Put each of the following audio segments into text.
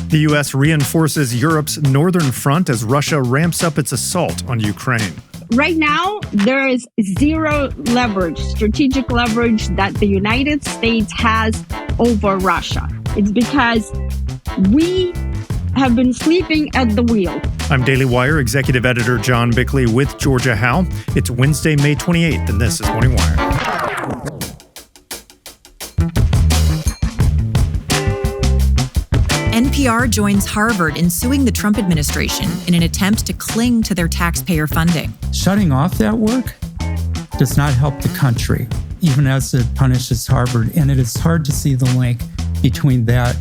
The U.S. reinforces Europe's northern front as Russia ramps up its assault on Ukraine. Right now, there is zero leverage, strategic leverage that the United States has over Russia. It's because we have been sleeping at the wheel. I'm Daily Wire Executive Editor John Bickley with Georgia Howe. It's Wednesday, May 28th, and this is Morning Wire. NPR joins Harvard in suing the Trump administration in an attempt to cling to their taxpayer funding. Shutting off that work does not help the country, even as it punishes Harvard. And it is hard to see the link between that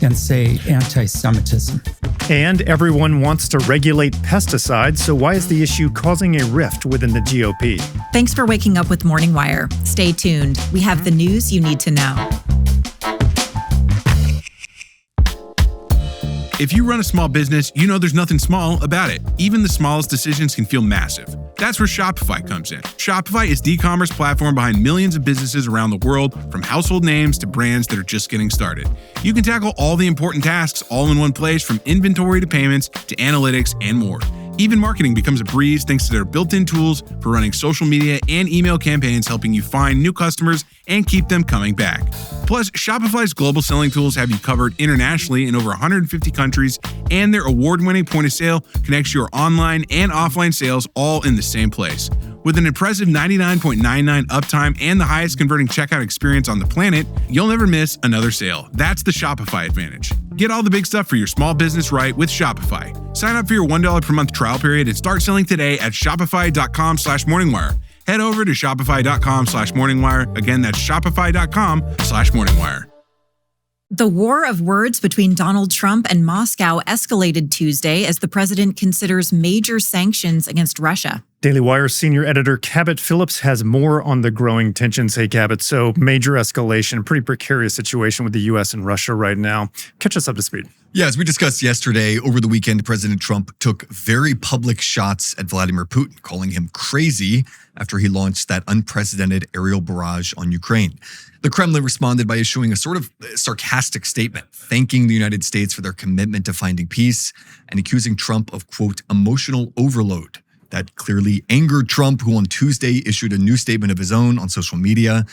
and, say, anti-Semitism. And everyone wants to regulate pesticides, so why is the issue causing a rift within the GOP? Thanks for waking up with Morning Wire. Stay tuned. We have the news you need to know. If you run a small business, you know there's nothing small about it. Even the smallest decisions can feel massive. That's where Shopify comes in. Shopify is the e-commerce platform behind millions of businesses around the world, from household names to brands that are just getting started. You can tackle all the important tasks all in one place, from inventory to payments to analytics and more. Even marketing becomes a breeze thanks to their built-in tools for running social media and email campaigns, helping you find new customers and keep them coming back. Plus, Shopify's global selling tools have you covered internationally in over 150 countries, and their award-winning point of sale connects your online and offline sales all in the same place. With an impressive 99.99 uptime and the highest converting checkout experience on the planet, you'll never miss another sale. That's the Shopify advantage. Get all the big stuff for your small business right with Shopify. Sign up for your $1 per month trial period and start selling today at shopify.com/morningwire. Head over to shopify.com/morningwire. Again, that's shopify.com/morningwire. The war of words between Donald Trump and Moscow escalated Tuesday as the president considers major sanctions against Russia. Daily Wire senior editor Cabot Phillips has more on the growing tensions. Hey, Cabot, so major escalation, pretty precarious situation with the U.S. and Russia right now. Catch us up to speed. Yeah, as we discussed yesterday, over the weekend, President Trump took very public shots at Vladimir Putin, calling him crazy after he launched that unprecedented aerial barrage on Ukraine. The Kremlin responded by issuing a sort of sarcastic statement, thanking the United States for their commitment to finding peace and accusing Trump of, quote, emotional overload. That clearly angered Trump, who on Tuesday issued a new statement of his own on social media,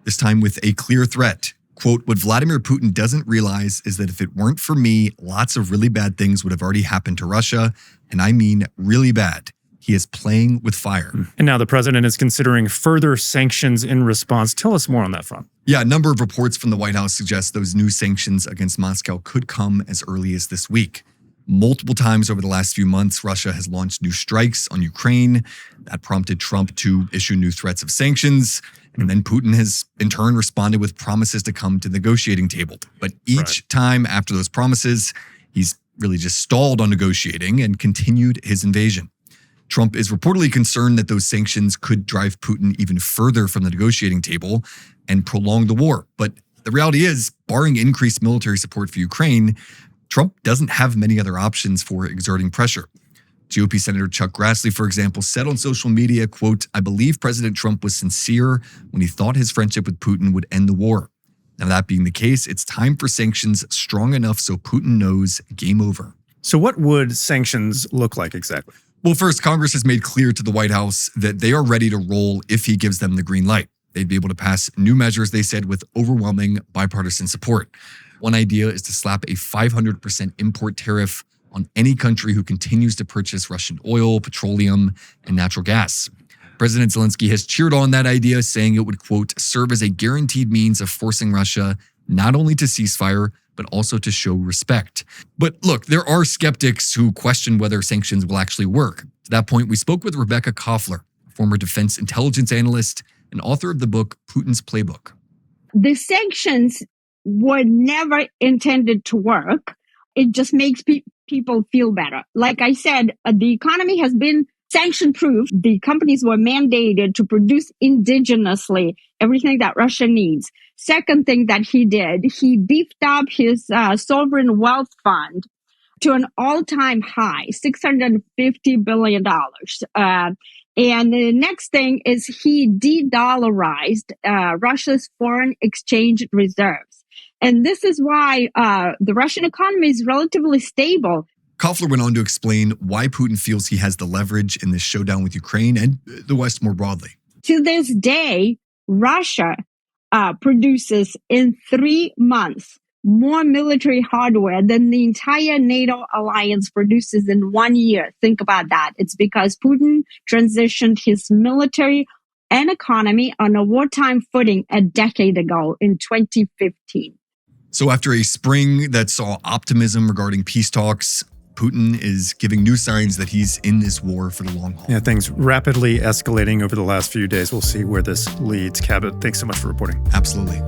this time with a clear threat. Quote, what Vladimir Putin doesn't realize is that if it weren't for me, lots of really bad things would have already happened to Russia. And I mean really bad. He is playing with fire. And now the president is considering further sanctions in response. Tell us more on that front. Yeah, a number of reports from the White House suggest those new sanctions against Moscow could come as early as this week. Multiple times over the last few months, Russia has launched new strikes on Ukraine. That prompted Trump to issue new threats of sanctions. And then Putin has, in turn, responded with promises to come to the negotiating table. But each time after those promises, he's really just stalled on negotiating and continued his invasion. Trump is reportedly concerned that those sanctions could drive Putin even further from the negotiating table and prolong the war. But the reality is, barring increased military support for Ukraine, Trump doesn't have many other options for exerting pressure. GOP Senator Chuck Grassley, for example, said on social media, quote, I believe President Trump was sincere when he thought his friendship with Putin would end the war. Now, that being the case, it's time for sanctions strong enough so Putin knows game over. So what would sanctions look like exactly? Well, first, Congress has made clear to the White House that they are ready to roll if he gives them the green light. They'd be able to pass new measures, they said, with overwhelming bipartisan support. One idea is to slap a 500% import tariff on any country who continues to purchase Russian oil, petroleum, and natural gas. President Zelensky has cheered on that idea, saying it would, quote, serve as a guaranteed means of forcing Russia not only to ceasefire, but also to show respect. But look, there are skeptics who question whether sanctions will actually work. To that point, we spoke with Rebecca Koffler, former defense intelligence analyst and author of the book Putin's Playbook. The sanctions were never intended to work. It just makes people feel better. Like I said, the economy has been sanction-proof. The companies were mandated to produce indigenously everything that Russia needs. Second thing that he did, he beefed up his sovereign wealth fund to an all-time high, $650 billion. And the next thing is he de-dollarized Russia's foreign exchange reserves. And this is why the Russian economy is relatively stable. Koffler went on to explain why Putin feels he has the leverage in this showdown with Ukraine and the West more broadly. To this day, Russia produces in 3 months more military hardware than the entire NATO alliance produces in 1 year. Think about that. It's because Putin transitioned his military and economy on a wartime footing a decade ago in 2015. So after a spring that saw optimism regarding peace talks, Putin is giving new signs that he's in this war for the long haul. Yeah, things rapidly escalating over the last few days. We'll see where this leads. Cabot, thanks so much for reporting. Absolutely.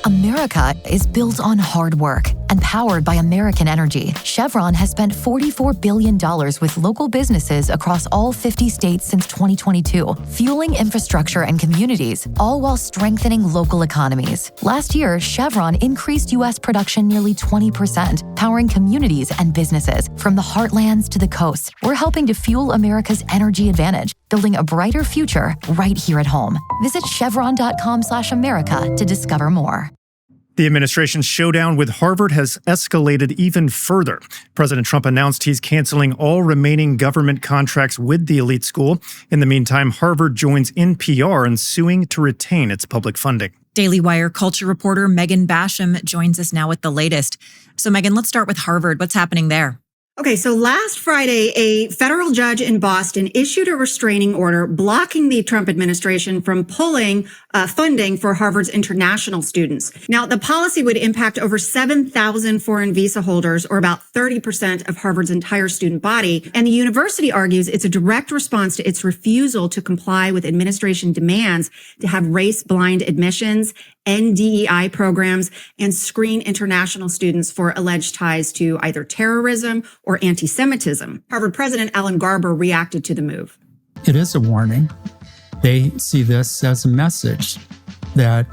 America is built on hard work and powered by American energy. Chevron has spent $44 billion with local businesses across all 50 states since 2022, fueling infrastructure and communities, all while strengthening local economies. Last year, Chevron increased U.S. production nearly 20%, powering communities and businesses from the heartlands to the coasts. We're helping to fuel America's energy advantage, building a brighter future right here at home. Visit chevron.com/America to discover more. The administration's showdown with Harvard has escalated even further. President Trump announced he's canceling all remaining government contracts with the elite school. In the meantime, Harvard joins NPR in suing to retain its public funding. Daily Wire culture reporter Megan Basham joins us now with the latest. So Megan, let's start with Harvard. What's happening there? Okay, so last Friday, a federal judge in Boston issued a restraining order blocking the Trump administration from pulling funding for Harvard's international students. Now, the policy would impact over 7,000 foreign visa holders, or about 30% of Harvard's entire student body. And the university argues it's a direct response to its refusal to comply with administration demands to have race-blind admissions, end DEI programs, and screen international students for alleged ties to either terrorism or anti-Semitism. Harvard President Alan Garber reacted to the move. It is a warning. They see this as a message that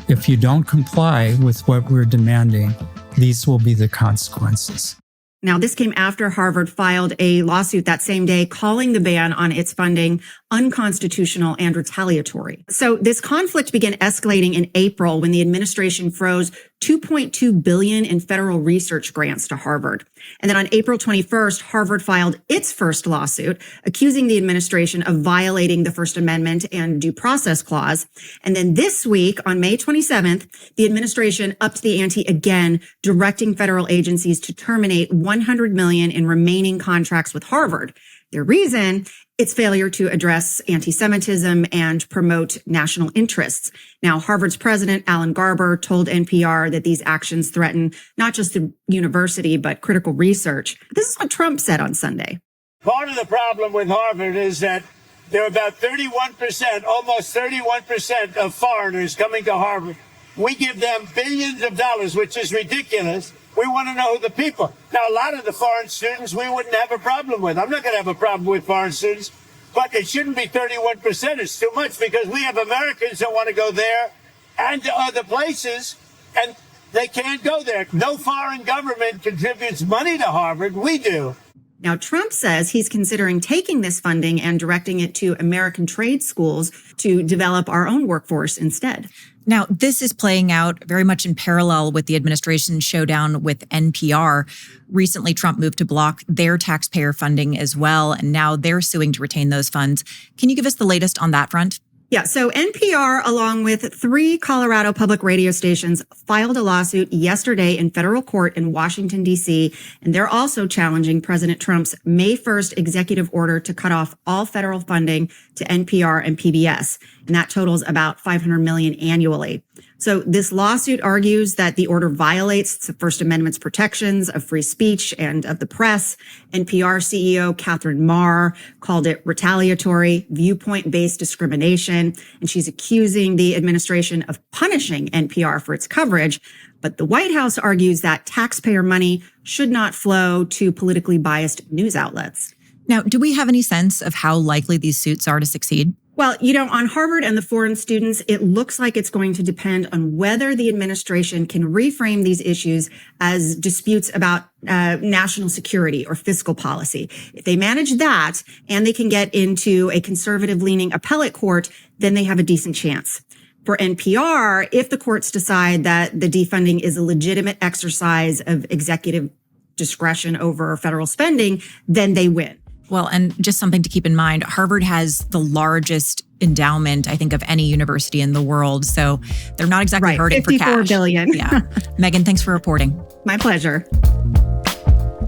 if you don't comply with what we're demanding, these will be the consequences. Now, this came after Harvard filed a lawsuit that same day calling the ban on its funding unconstitutional and retaliatory. So this conflict began escalating in April when the administration froze $2.2 billion in federal research grants to Harvard. And then on April 21st, Harvard filed its first lawsuit accusing the administration of violating the First Amendment and Due Process Clause. And then this week, on May 27th, the administration upped the ante again, directing federal agencies to terminate $100 million in remaining contracts with Harvard. Their reason, its failure to address anti-Semitism and promote national interests. Now, Harvard's president, Alan Garber, told NPR that these actions threaten not just the university, but critical research. This is what Trump said on Sunday. Part of the problem with Harvard is that there are about 31%, almost 31% of foreigners coming to Harvard. We give them billions of dollars, which is ridiculous. We want to know who the people. Now, a lot of the foreign students we wouldn't have a problem with. I'm not going to have a problem with foreign students, but it shouldn't be 31%. It's too much because we have Americans that want to go there and to other places, and they can't go there. No foreign government contributes money to Harvard. We do. Now, Trump says he's considering taking this funding and directing it to American trade schools to develop our own workforce instead. Now, this is playing out very much in parallel with the administration's showdown with NPR. Recently, Trump moved to block their taxpayer funding as well, and now they're suing to retain those funds. Can you give us the latest on that front? Yeah, so NPR, along with 3 Colorado public radio stations, filed a lawsuit yesterday in federal court in Washington, D.C., and they're also challenging President Trump's May 1st executive order to cut off all federal funding to NPR and PBS, and that totals about $500 million annually. So this lawsuit argues that the order violates the First Amendment's protections of free speech and of the press. NPR CEO Catherine Maher called it retaliatory, viewpoint-based discrimination, and she's accusing the administration of punishing NPR for its coverage. But the White House argues that taxpayer money should not flow to politically biased news outlets. Now, do we have any sense of how likely these suits are to succeed? Well, on Harvard and the foreign students, it looks like it's going to depend on whether the administration can reframe these issues as disputes about national security or fiscal policy. If they manage that and they can get into a conservative-leaning appellate court, then they have a decent chance. For NPR, if the courts decide that the defunding is a legitimate exercise of executive discretion over federal spending, then they win. Well, and just something to keep in mind, Harvard has the largest endowment, I think, of any university in the world. So they're not exactly hurting for cash. $54 billion. Yeah. Megan, thanks for reporting. My pleasure.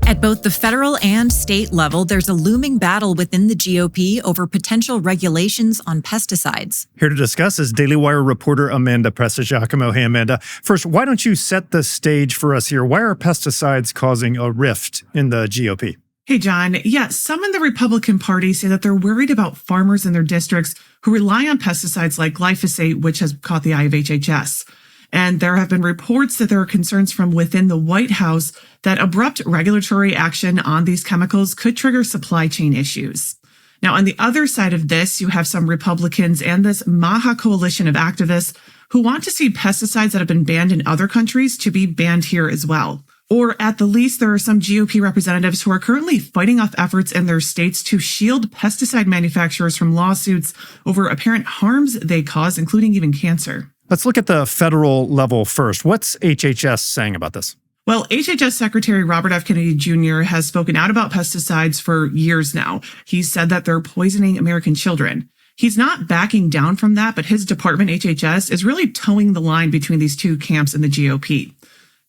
At both the federal and state level, there's a looming battle within the GOP over potential regulations on pesticides. Here to discuss is Daily Wire reporter Amanda Prestigiacomo. Hey, Amanda. First, why don't you set the stage for us here? Why are pesticides causing a rift in the GOP? Hey, John. Yeah, some in the Republican Party say that they're worried about farmers in their districts who rely on pesticides like glyphosate, which has caught the eye of HHS. And there have been reports that there are concerns from within the White House that abrupt regulatory action on these chemicals could trigger supply chain issues. Now, on the other side of this, you have some Republicans and this MAHA coalition of activists who want to see pesticides that have been banned in other countries to be banned here as well. Or at the least, there are some GOP representatives who are currently fighting off efforts in their states to shield pesticide manufacturers from lawsuits over apparent harms they cause, including even cancer. Let's look at the federal level first. What's HHS saying about this? Well, HHS Secretary Robert F. Kennedy Jr. has spoken out about pesticides for years now. He said that they're poisoning American children. He's not backing down from that, but his department, HHS, is really towing the line between these two camps in the GOP.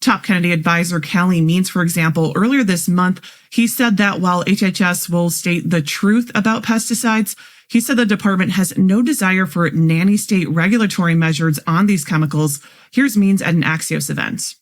Top Kennedy advisor Callie Means, for example, earlier this month, he said that while HHS will state the truth about pesticides, he said the department has no desire for nanny-state regulatory measures on these chemicals. Here's Means at an Axios event.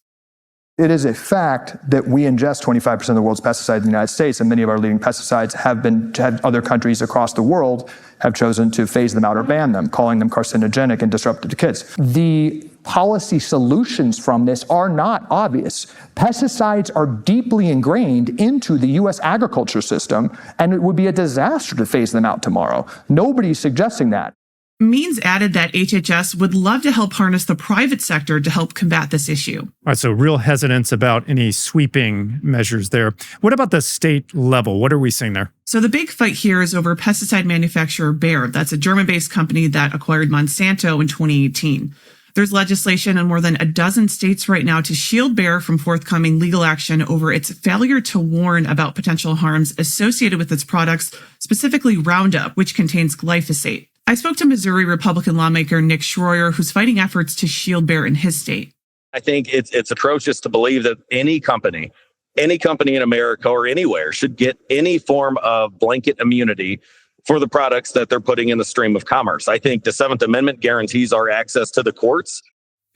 It is a fact that we ingest 25% of the world's pesticides in the United States, and many of our leading pesticides have other countries across the world have chosen to phase them out or ban them, calling them carcinogenic and disruptive to kids. The policy solutions from this are not obvious. Pesticides are deeply ingrained into the U.S. agriculture system, and it would be a disaster to phase them out tomorrow. Nobody's suggesting that. Means added that HHS would love to help harness the private sector to help combat this issue. All right, so real hesitance about any sweeping measures there. What about the state level? What are we seeing there? So the big fight here is over pesticide manufacturer Bayer. That's a German-based company that acquired Monsanto in 2018. There's legislation in more than a dozen states right now to shield Bayer from forthcoming legal action over its failure to warn about potential harms associated with its products, specifically Roundup, which contains glyphosate. I spoke to Missouri Republican lawmaker Nick Schroyer, who's fighting efforts to shield Bayer in his state. I think it's atrocious to believe that any company in America or anywhere should get any form of blanket immunity for the products that they're putting in the stream of commerce. I think the 7th Amendment guarantees our access to the courts.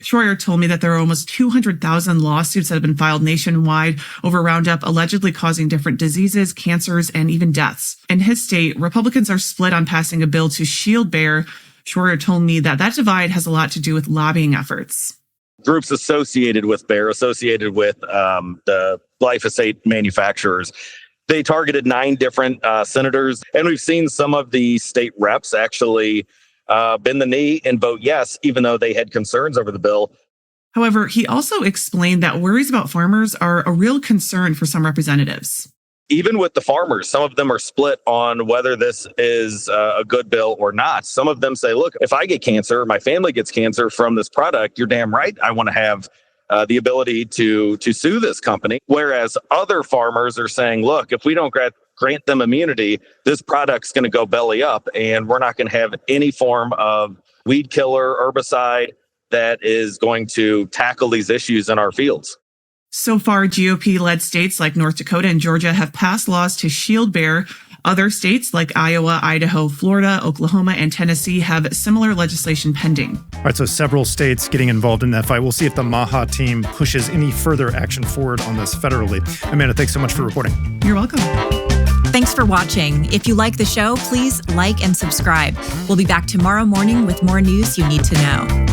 Schroyer told me that there are almost 200,000 lawsuits that have been filed nationwide over Roundup, allegedly causing different diseases, cancers, and even deaths. In his state, Republicans are split on passing a bill to shield Bayer. Schroyer told me that divide has a lot to do with lobbying efforts. Groups associated with Bayer, associated with the glyphosate manufacturers, they targeted 9 different senators, and we've seen some of the state reps actually bend the knee and vote yes, even though they had concerns over the bill. However, he also explained that worries about farmers are a real concern for some representatives. Even with the farmers, some of them are split on whether this is a good bill or not. Some of them say, look, if I get cancer, my family gets cancer from this product, you're damn right I want to have the ability to sue this company. Whereas other farmers are saying, look, if we don't grant them immunity, this product's going to go belly up, and we're not going to have any form of weed killer, herbicide that is going to tackle these issues in our fields. So far, GOP-led states like North Dakota and Georgia have passed laws to shield Bayer. Other states like Iowa, Idaho, Florida, Oklahoma, and Tennessee have similar legislation pending. All right, so several states getting involved in that fight. We'll see if the MAHA team pushes any further action forward on this federally. Amanda, thanks so much for reporting. You're welcome. Thanks for watching. If you like the show, please like and subscribe. We'll be back tomorrow morning with more news you need to know.